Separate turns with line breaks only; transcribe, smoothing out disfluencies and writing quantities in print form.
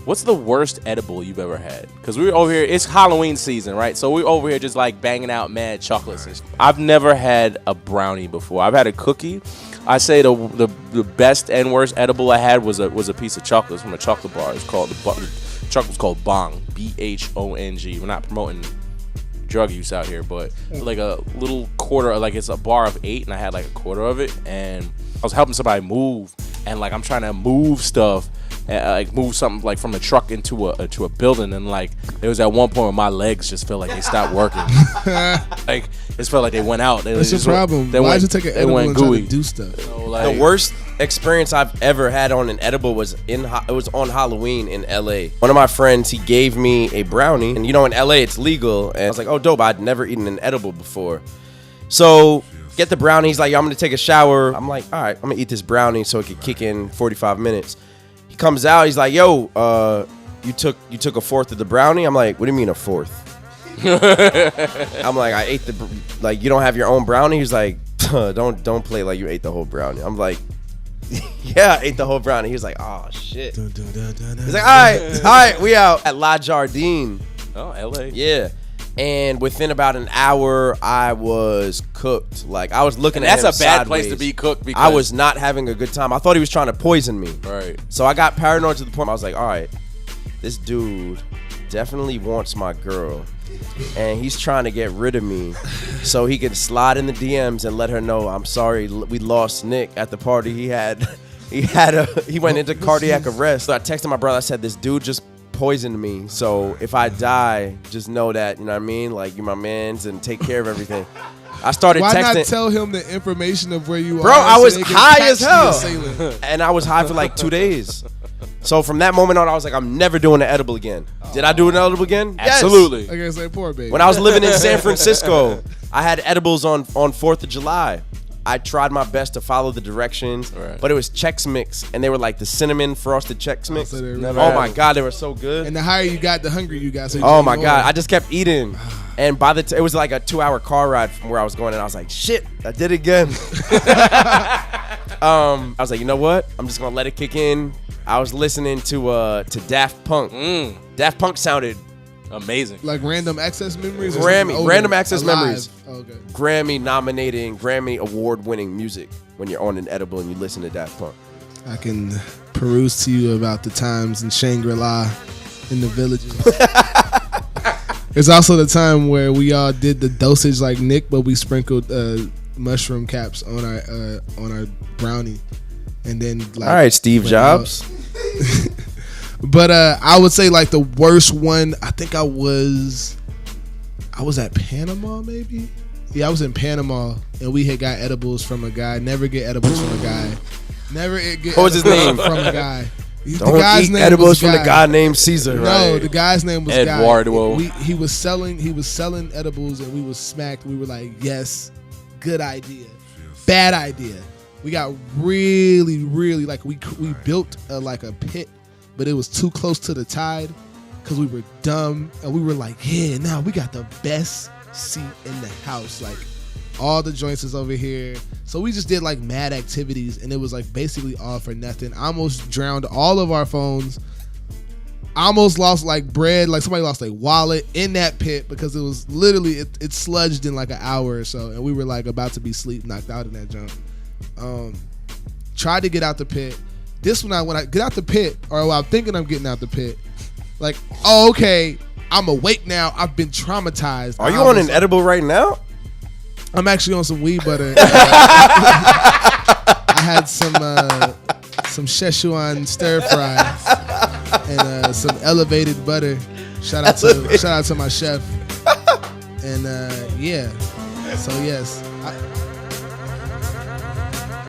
What's the worst edible you've ever had? Because we're over here, it's Halloween season, right? So we're over here just like banging out mad chocolates. Right. I've never had a brownie before. I've had a cookie. I say the best and worst edible I had was a piece of chocolate from a chocolate bar. It's called the chocolate's called Bong, BHONG. We're not promoting drug use out here, but like a little quarter, like it's a bar of 8, and I had like a quarter of it, and I was helping somebody move, and like I'm trying to move stuff. Like move something like from a truck into a building, and like there was at one point where my legs just felt like they stopped working. Like it felt like they went out.
That's your problem. Why did you take an edible and try to do stuff?
You know, like,
the worst experience I've ever had on an edible was it was on Halloween in LA. One of my friends, he gave me a brownie, and you know in LA it's legal, and I was like, oh dope, I'd never eaten an edible before. So get the brownie. He's like, yo, I'm gonna take a shower. I'm like, all right, I'm gonna eat this brownie so it could kick in 45 minutes. He comes out, he's like, yo, you took a fourth of the brownie? I'm like, what do you mean a fourth? I'm like, I ate you don't have your own brownie? He's like, don't play like you ate the whole brownie. I'm like, yeah, I ate the whole brownie. He was like, oh shit. He's like, all right, we out at La Jardine.
Oh, LA.
Yeah. And within about an hour, I was cooked. Like, I was looking at him
that's a bad
sideways.
place to be cooked because
I was not having a good time. I thought he was trying to poison me.
Right.
So I got paranoid to the point I was like, all right, this dude definitely wants my girl, and he's trying to get rid of me so he can slide in the DMs and let her know, I'm sorry, we lost Nick at the party. He went into cardiac arrest. So I texted my brother. I said, this dude just poisoned me, so if I die, just know that, you know what I mean, like, you're my mans and take care of everything. I started texting.
Why not tell him the information of where you are?
Bro, I was high as hell, and I was high for like 2 days. So from that moment on, I was like, I'm never doing an edible again. Did I do an edible again?
Absolutely.
I guess like poor baby.
When I was living in San Francisco, I had edibles on 4th of July. I tried my best to follow the directions, but it was Chex Mix, and they were like the cinnamon frosted Chex Mix.
So
oh my God, they were so good.
And the higher you got, the hungrier you got. So
oh my God, I just kept eating. And by the it was like a 2-hour car ride from where I was going, and I was like, shit, I did it again. I was like, you know what? I'm just gonna let it kick in. I was listening to Daft Punk. Daft Punk sounded
amazing.
Like Random Access Memories?
Random Access Memories.
Oh, okay.
Grammy award-winning music when you're on an edible and you listen to Daft Punk.
I can peruse to you about the times in Shangri-La in the villages. It's also the time where we all did the dosage like Nick, but we sprinkled mushroom caps on our brownie. And then like,
all right, Steve Jobs.
But I would say like the worst one, I think I was at Panama maybe. Yeah, I was in Panama and we had got edibles from a guy. Never get edibles from a guy. Never get
what was his name?
From a guy.
Don't eat edibles from the guy named Caesar.
No, the guy's name was
Eduardo.
He was selling edibles and we was smacked. We were like, yes, good idea, bad idea. We got really, really like we built like a pit, but it was too close to the tide because we were dumb and we were like, yeah, now we got the best seat in the house. Like all the joints is over here. So we just did like mad activities and it was like basically all for nothing. I almost drowned all of our phones. I almost lost like bread, like somebody lost a wallet in that pit because it was literally, it sludged in like an hour or so and we were like about to be sleep knocked out in that junk. Tried to get out the pit. This one, when I get out the pit, or I'm thinking I'm getting out the pit, like, oh, okay, I'm awake now. I've been traumatized.
Are you on an edible right now?
I'm actually on some weed butter. I had some Szechuan stir fry and some elevated butter. Shout out to my chef. And yeah, so yes.